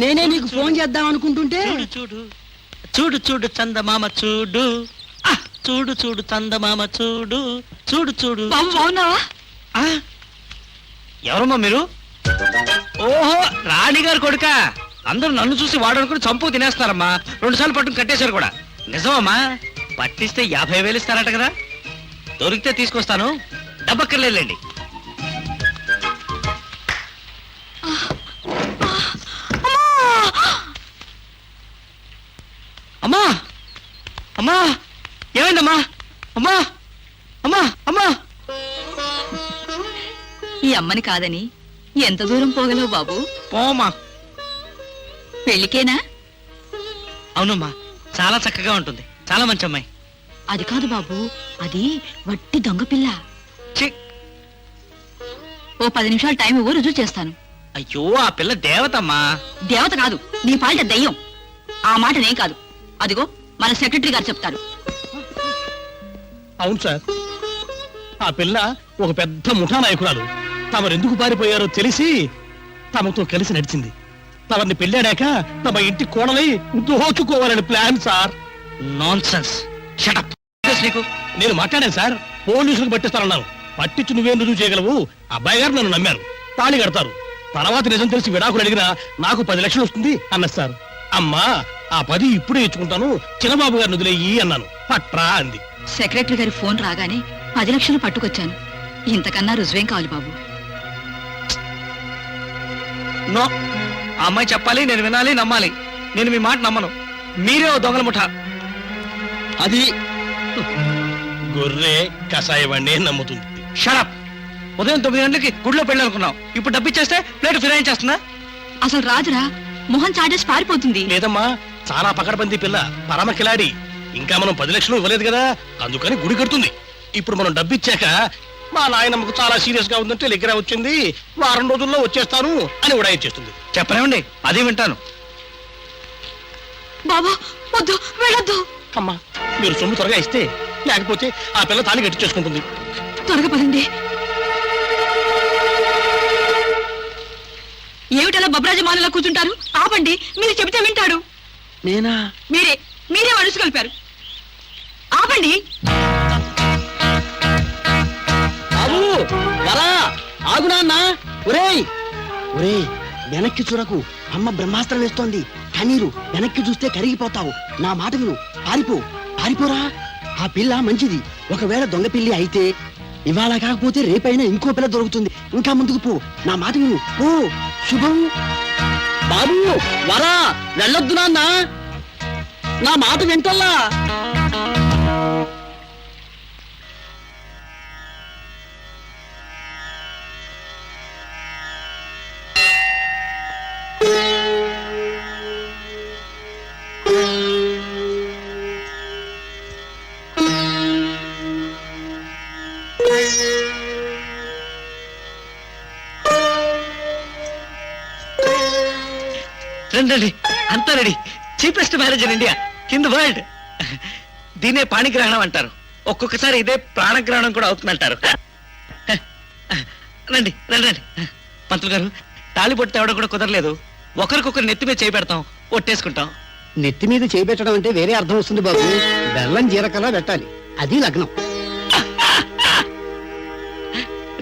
నేనే నీకు ఫోన్ చేద్దాం అనుకుంటుంటే చూడు చూడు చూడు చూడు చందమామ చూడు చూడు చూడు చందమామ చూడు చూడు చూడు. బాగున్నావా? ఎవరమ్మా మీరు? ఓహో, రాణిగారు కొడుక. అందరూ నన్ను చూసి వాడనుకుని చంపు తినేస్తారమ్మా. 2 సార్లు పట్టుకుని కట్టేశారు కూడా. నిజమమ్మా? పట్టిస్తే 50,000 ఇస్తారట కదా. దొరికితే తీసుకొస్తాను, డబ్బక్కర్లేదండి. అమ్మా అమ్మా, ఏమైందమ్మా? అమ్మా అమ్మా అమ్మా. ఈ అమ్మని కాదని ఎంత దూరం పోగలవు బాబు? పోమా. పెళ్ళికేనా? అవునమ్మా, చాలా చక్కగా ఉంటుంది. చాలా మంచి అమ్మాయి. అది కాదు బాబు, అది వట్టి దొంగ పిల్ల. ఓ 10 నిమిషాలు టైం ఇవ్వు, రుజువు చేస్తాను. అయ్యో, ఆ పిల్ల దేవతమ్మా. దేవత కాదు, నీ పాలిట దయ్యం. ఆ మాట నేను కాదు, అదిగో మన సెక్రటరీ గారు చెప్తారు. అవును సార్, ఆ పిల్ల ఒక పెద్ద ముఠా నాయకురాలు. తమరెందుకు పారిపోయారో తెలిసి తమతో కలిసి నడిచింది. తమని పెళ్ళాడాక తమ ఇంటి కోడలై దోచుకోవాలని plan sir. Nonsense. Shut up. నీకు నేను మాట్లాడాను సార్, పోలీసులకు పట్టిస్తానన్నాను. పట్టించి నువ్వేం రుజువు చేయగలవు? అబ్బాయి గారు నన్ను నమ్మారు, తాళి కడతారు. తర్వాత నిజం తెలిసి విడాకులు అడిగినా నాకు 10 లక్షలు వస్తుంది అన్నది సార్. అమ్మా, ఆ 10 ఇప్పుడే ఇచ్చుకుంటాను, చిన్నబాబు గారిని వదిలేయి అన్నాను. పట్రా అంది. సెక్రటరీ గారి ఫోన్ రాగానే 10 లక్షలు పట్టుకొచ్చాను. ఇంతకన్నా రుజువేం కావాలి బాబు? నో, ఆ అమ్మాయి చెప్పాలి, నేను వినాలి, నమ్మాలి. నేను మీ మాట నమ్మను. మీరే ఓ దొంగల ముఠ. అది గొర్రె కషాయవాణ్ణే నమ్ముతుంది. షడప్. ఉదయం 9 గంటలకి గుడిలో పెళ్ళి అనుకున్నావు, ఇప్పుడు డబ్బిచ్చేస్తే ప్లేట్ ఫిరాయించేస్తున్నా. అసలు రాజురా మొహం చాటేసి పారిపోతుంది. లేదమ్మా, చాలా పకడ్బందీ పిల్ల, పరమ కిలాడి. ఇంకా మనం 10 లక్షలు ఇవ్వలేదు కదా, అందుకని గుడి కడుతుంది. ఇప్పుడు మనం డబ్బిచ్చాక మా నాయనమ్మకు చాలా సీరియస్ గా ఉందంటే దగ్గర వచ్చింది, వారం రోజుల్లో వచ్చేస్తాను అని ఉడాయిచ్చేస్తుంది. చెప్పనివ్వండి, అది వింటాను. బాబా వద్దు, వెళ్ళొద్దు. అమ్మా, మీరు సొమ్ము త్వరగా ఇస్తే, లేకపోతే ఆ పిల్ల తాళి కట్టించేసుకుంటుంది. త్వరగా పదండి. ఏమిటలా బబ్రాజమానలా కూర్చుంటారు? ఆపండి, మీరు చెబితే వింటాడు. నేనా? మీరే వరుస కలిపారు. ఆపండి. ఆగునా? ఒరేయ్ ఒరేయ్, వెనక్కి చూడకు. అమ్మ బ్రహ్మాస్త్రం వేస్తోంది. కనీరు వెనక్కి చూస్తే కరిగిపోతావు. నా మాట విను, పారిపోరా. ఆ పిల్ల మంచిది. ఒకవేళ దొంగ పిల్లి అయితే ఇవాళ కాకపోతే రేపైనా ఇంకో పిల్ల దొరుకుతుంది. ఇంకా ముందుకు పో, నా మాట విను. ఓ శుభం. బాబు వరా, వెళ్ళొద్దు నాన్న, నా మాట వింటల్లా. రండి, అంతా ready. Cheapest marriage in India, in the world. దీనే పాణిగ్రహణం అంటారు. ఒక్కొక్కసారి ఇదే ప్రాణగ్రహణం కూడా అవుతుందంటారు. రండి రండి రండి. పంతులు గారు, తాళి పొట్టి తేవడం కూడా కుదరలేదు. ఒకరికొకరు నెత్తి మీద చేయి పెడతాం, ఒట్టేసుకుంటాం. నెత్తి మీద చేయి పెట్టడం అంటే వేరే అర్థం వస్తుంది బాబు. బెల్లం జీరకలా పెట్టాలి, అది లగ్నం.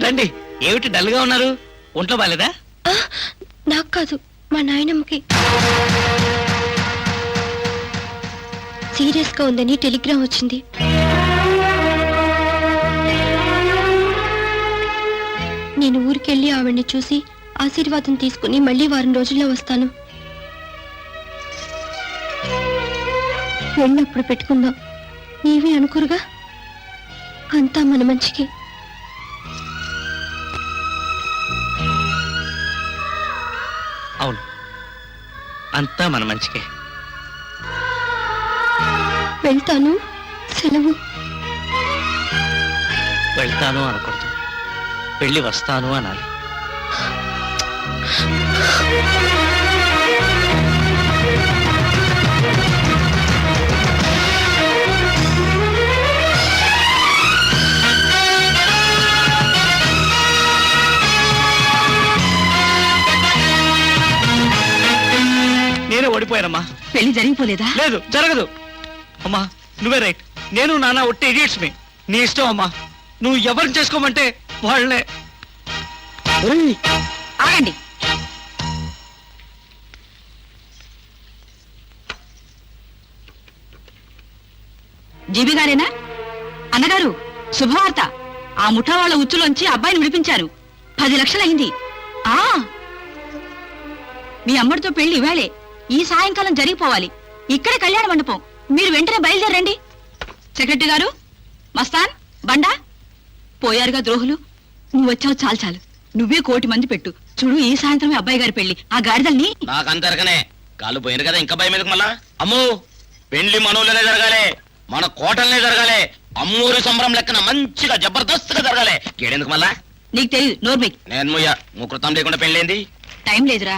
రండి. ఏమిటి డల్గా ఉన్నారు? ఒంట్లో బాలేదా? నాకు కాదు, మా నాయనమ్మకి సీరియస్ గా ఉందని టెలిగ్రామ్ వచ్చింది. నేను ఊరికెళ్ళి ఆవిడ్ని చూసి ఆశీర్వాదం తీసుకుని మళ్ళీ వారం రోజుల్లో వస్తాను. వెళ్ళినప్పుడు పెట్టుకుందాం, నీవే అనుకోరుగా. అంతా మన మంచికి. అవును, అంతా మన మంచికే. వెళ్తాను, సెలవు. వెళ్తాను అనకూడదు, వెళ్ళి వస్తాను అనాలి. నేనే ఓడిపోయానమ్మా. పెళ్లి జరిగిపోలేదా? లేదు, జరగదు. అమ్మా నువ్వే రైట్. నేను నాన్న ఒట్టి ఇడియట్స్ మీ. నీ ఇష్టం అమ్మా. నువ్వు ఎవరిని చేసుకోమంటే వాళ్ళే. ఒరేయ్, ఆగండి. జీబీ గారేనా? అన్నగారు, శుభవార్త. ఆ ముఠా వాళ్ళ ఉచ్చులోంచి అబ్బాయిని విడిపించారు. 10 లక్షలైంది. ఆ మీ అమ్మడితో పెళ్లి ఇవాళే, ఈ సాయంకాలం జరిగిపోవాలి. ఇక్కడే కళ్యాణ మండపం. మీరు వెంటనే బయలుదేరండి. సెక్రటరీ గారు, మస్తాన్, బండా పోయారుగా ద్రోహులు. నువ్వు వచ్చావు చాలు చాలు. నువ్వే 1 కోటి మంది పెట్టు. చూడు, ఈ సాయంత్రమే అబ్బాయి గారి పెళ్లి. ఆ గాడిదల్ని నాకు అంతరకనే కాళ్ళు పోయింది కదా, ఇంకా భయం ఎందుకు మళ్ళా? అమ్మో, పెళ్లి మనోళ్ళనే జరగాలి, మన కోటలనే జరగాలి. అమ్మూరి సంబరం లెక్కన మంచిగా జబర్దస్త్గా జరగాలి. కేడెందుకు మళ్ళా? నీకు తెలియదు, నోర్మిక్. నేను ముయ్య ముకృతం లేకుండా పెళ్ళేంది? టైం లేదురా.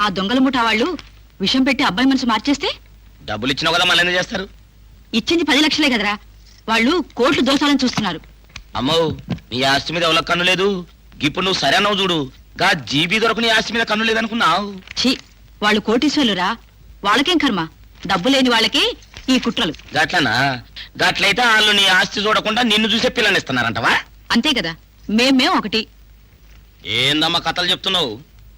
ఆ దొంగల ముఠా వాళ్ళు విషం పెట్టి అబ్బాయి మనసు మార్చేస్తే డబ్బులు ఇచ్చినావు కదా, మళ్ళీ ఎందుకు చేస్తారు? ఇచ్చింది 10 లక్షలే కదరా. వాళ్ళు కోట్లు దోసాలని చూస్తున్నారు. అమ్మో, నీ ఆస్తి మీద ఎవరికి కన్ను లేదు. ఇప్పుడు నువ్వు సరే అన్నావు చూడు, గా జీబీ దొరకు నీ ఆస్తి మీద కన్ను లేదనుకున్నావు. ఛీ, వాళ్ళు కోటీశ్వరులురా. వాళ్ళకేం కర్మ? డబ్బు లేని వాళ్ళకి ఈ కుట్రలు. గట్లనా? గట్లయితే వాళ్ళు నీ ఆస్తి చూడకుండా నిన్ను చూసే పిల్లనిస్తున్నారంటవా? అంతే కదా, మేం ఒకటి. ఏందమ్మా కథలు చెప్తున్నావు?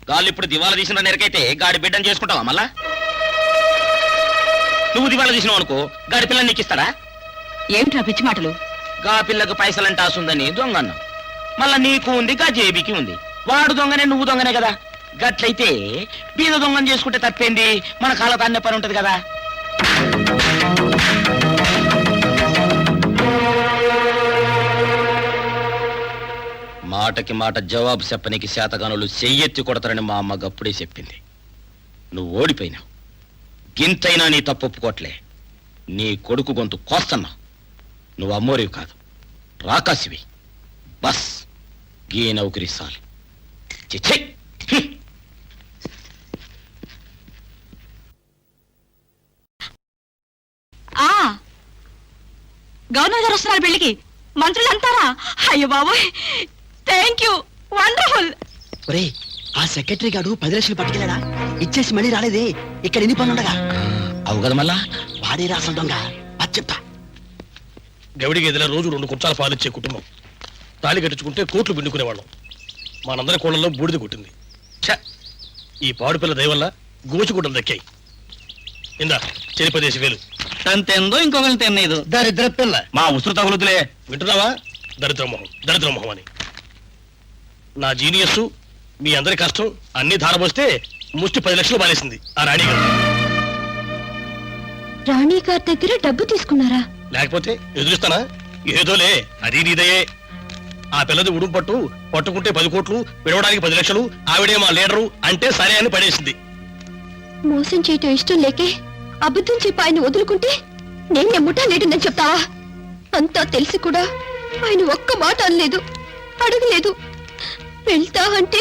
గాళ్ళు ఇప్పుడు దివాలా తీసిన నెరకైతే గాడి బిడ్డను చేసుకుంటావా మళ్ళా? నువ్వు దివాలా తీసినావు అనుకో, గాడి పిల్లని నీకు ఇస్తాడా? ఏమిట్రా పిచ్చి మాటలు? గా పిల్లకు పైసలంటే ఆసుందని దొంగ అన్నావు. మళ్ళా నీకు ఉంది, గా జేబీకి ఉంది. వాడు దొంగనే, నువ్వు దొంగనే కదా. గట్లయితే బీద దొంగని చేసుకుంటే తప్పేంది? మన కాళ్ళ తాన్నే పని ఉంటది కదా. మాటకి మాట జవాబు చెప్పనికి శాతగానులు చెయ్యెత్తి కొడతారని మా అమ్మ గప్పుడే చెప్పింది. నువ్వు ఓడిపోయినావు. గింతైనా నీ తప్పు ఒప్పుకోట్లే. నీ కొడుకు గొంతు కోస్తన్నా. నువ్వు అమ్మోరివి కాదు, రాకాసివి. బస్ గీ నౌకరి సాలు. చిచ్చే. ఆ గవర్నర్ గారు వస్తున్నారు పెళ్లికి. మంత్రులు అంటారా? అయ్యో బాబోయ్, థ్యాంక్ యూ, వండర్ఫుల్. ఒరేయ్, ఆ సెక్రటరీ గారు 10 లక్షలు పట్టుకెళ్ళాడా? ఇచ్చేసి మళ్ళీ రాలేదే. ఇక్కడ ఎన్ని పనులుండగా అవు కదా మళ్ళా. వాడే రాసం దొంగ. అది చెప్తా. గవిడికి ఎదిలా రోజు 2 కుంచాల పాలిచ్చే కుటుంబం. తాళి కట్టించుకుంటే కోట్లు పిండుకునేవాళ్ళం. మనందరి కోళ్ళల్లో బూడిద కొట్టింది. ఛ! ఈ పాడుపిల్ల దయవల్ల గోచుగుడ్డలు దక్కాయి. ఇందా చెరి 10,000. తంతెందో ఇంకొకరిని తినేదు. దరిద్ర పిల్ల. మా ఉసురు తగులుతులే. వింటున్నావా? దరిద్రమోహం అని. నా జీనియస్సు, మీ అందరి కష్టం అన్ని ధారపోస్తే ముష్టి 10 లక్షలు బాలేసింది ఆ రాణి గారు. రాణి గారి దగ్గర డబ్బు తీసుకున్నారా? లేకపోతే ఎదురుస్తానా? ఏదోలే, అది నీదయే. ఆ పిల్లది ఉడుం పట్టుకుంటే 10 కోట్లు, విడవడానికి 10 లక్షలు, ఆవిడే మా లీడరు అంటే సరే అని పడేసింది. మోసం చేయటం ఇష్టం లేకే అబద్ధం చెప్పి ఆయన వదులుకుంటే నేను ముఠా లేడని చెప్తావా? అంతా తెలిసి కూడా ఆయన ఒక్క మాట అనలేదు, అడగలేదు. వెళ్తా అంటే